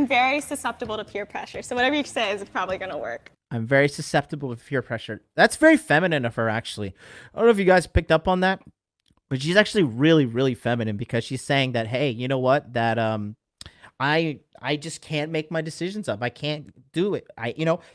I'm very susceptible to peer pressure. So whatever you say is probably going to work. I'm very susceptible to peer pressure. That's very feminine of her, actually. I don't know if you guys picked up on that, but she's actually really, really feminine because she's saying that, hey, you know what? That I just can't make my decisions up. I can't do it.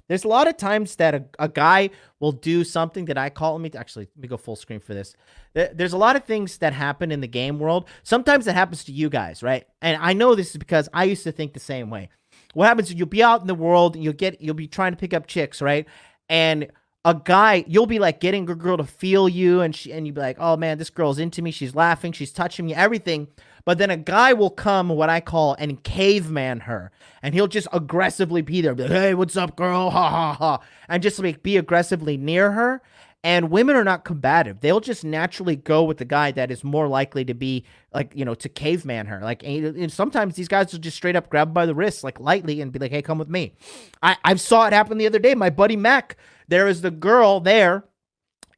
There's a lot of times that a guy will do something that I call. Let me go full screen for this. There's a lot of things that happen in the game world. Sometimes it happens to you guys, right? And I know this is because I used to think the same way. What happens is you'll be out in the world and you'll be trying to pick up chicks, right? And a guy, you'll be like getting a girl to feel you, and you'll be like, oh man, this girl's into me. She's laughing, she's touching me, everything. But then a guy will come, what I call, and caveman her, and he'll just aggressively be there, be like, hey, what's up, girl? Ha ha ha, and just like be aggressively near her. And women are not combative. They'll just naturally go with the guy that is more likely to be like, to caveman her. Like, and sometimes these guys will just straight up grab by the wrist, like lightly, and be like, hey, come with me. I saw it happen the other day. My buddy Mac, there is the girl there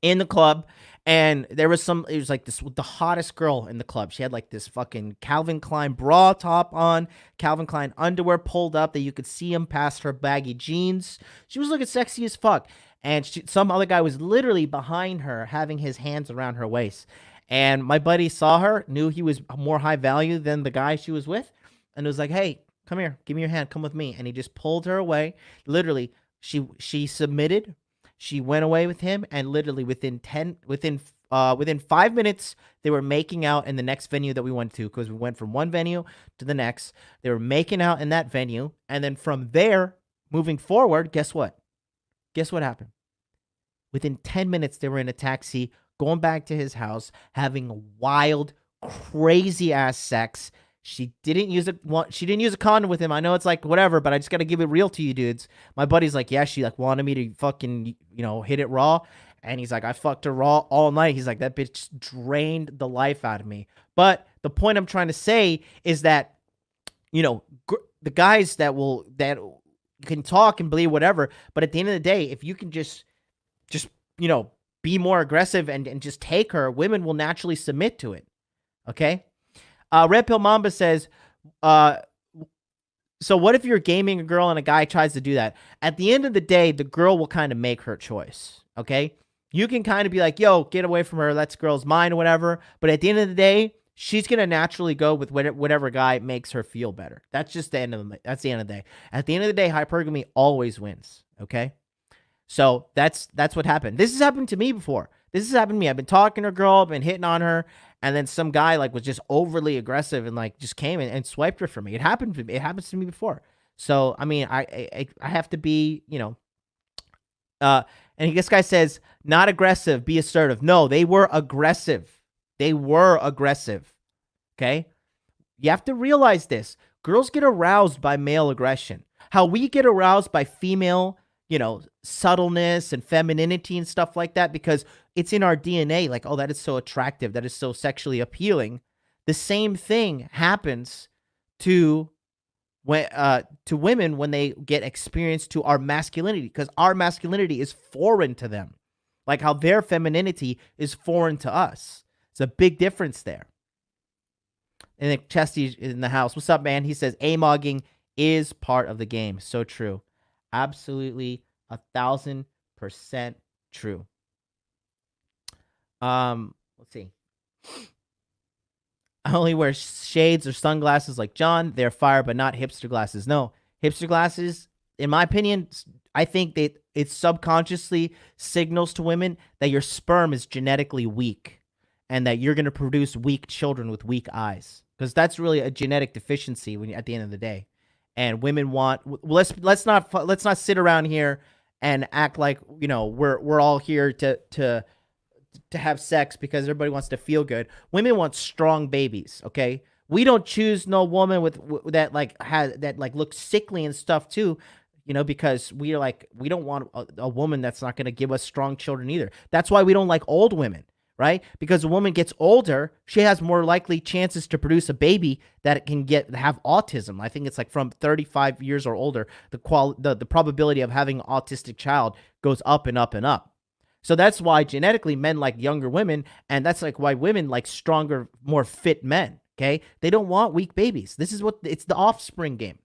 in the club, and it was like this, the hottest girl in the club. She had like this fucking Calvin Klein bra top on, Calvin Klein underwear pulled up that you could see him past her baggy jeans. She was looking sexy as fuck. And some other guy was literally behind her having his hands around her waist. And my buddy saw her, knew he was more high value than the guy she was with, and was like, hey, come here, give me your hand, come with me. And he just pulled her away. Literally, she submitted. She went away with him, and literally within 5 minutes, they were making out in the next venue that we went to, because we went from one venue to the next. They were making out in that venue, and then from there, moving forward, guess what? Guess what happened? Within 10 minutes, they were in a taxi, going back to his house, having wild, crazy-ass sex. She didn't use a condom with him. I know it's like whatever, but I just got to give it real to you dudes. My buddy's like, yeah, she like wanted me to fucking, hit it raw. And he's like, I fucked her raw all night. He's like, that bitch drained the life out of me. But the point I'm trying to say is that, the guys that can talk and believe whatever, but at the end of the day, if you can just be more aggressive and just take her, women will naturally submit to it. Okay? Red Pill Mamba says, so what if you're gaming a girl and a guy tries to do that? At the end of the day, the girl will kind of make her choice. Okay? You can kind of be like, yo, get away from her. That's girl's mine or whatever. But at the end of the day, she's going to naturally go with whatever guy makes her feel better. That's just the end of the day. At the end of the day, hypergamy always wins. Okay? So that's what happened. This has happened to me before. This has happened to me. I've been talking to a girl, been hitting on her, and then some guy like was just overly aggressive and like just came and swiped her for me. It happened to me. It happens to me before. So I mean, I have to be, and this guy says, not aggressive, be assertive. No, they were aggressive. They were aggressive. Okay? You have to realize this. Girls get aroused by male aggression. How we get aroused by female, subtleness and femininity and stuff like that, because it's in our DNA. Like, oh, that is so attractive. That is so sexually appealing. The same thing happens to women when they get experienced to our masculinity, because our masculinity is foreign to them, like how their femininity is foreign to us. It's a big difference there. And then Chesty in the house. What's up, man? He says amogging is part of the game. So true. Absolutely 1,000% true. Let's see. I only wear shades or sunglasses like John. They're fire, but not hipster glasses. No, hipster glasses, in my opinion, I think that it subconsciously signals to women that your sperm is genetically weak and that you're going to produce weak children with weak eyes, because that's really a genetic deficiency at the end of the day. And women want, let's not sit around here and act like, we're all here to have sex because everybody wants to feel good. Women want strong babies, okay? We don't choose no woman that looks sickly and stuff too, because we don't want a woman that's not going to give us strong children either. That's why we don't like old women, right? Because a woman gets older, she has more likely chances to produce a baby that can have autism. I think it's like from 35 years or older, the probability of having an autistic child goes up and up and up. So that's why genetically men like younger women, and that's like why women like stronger, more fit men, okay? They don't want weak babies. It's the offspring game.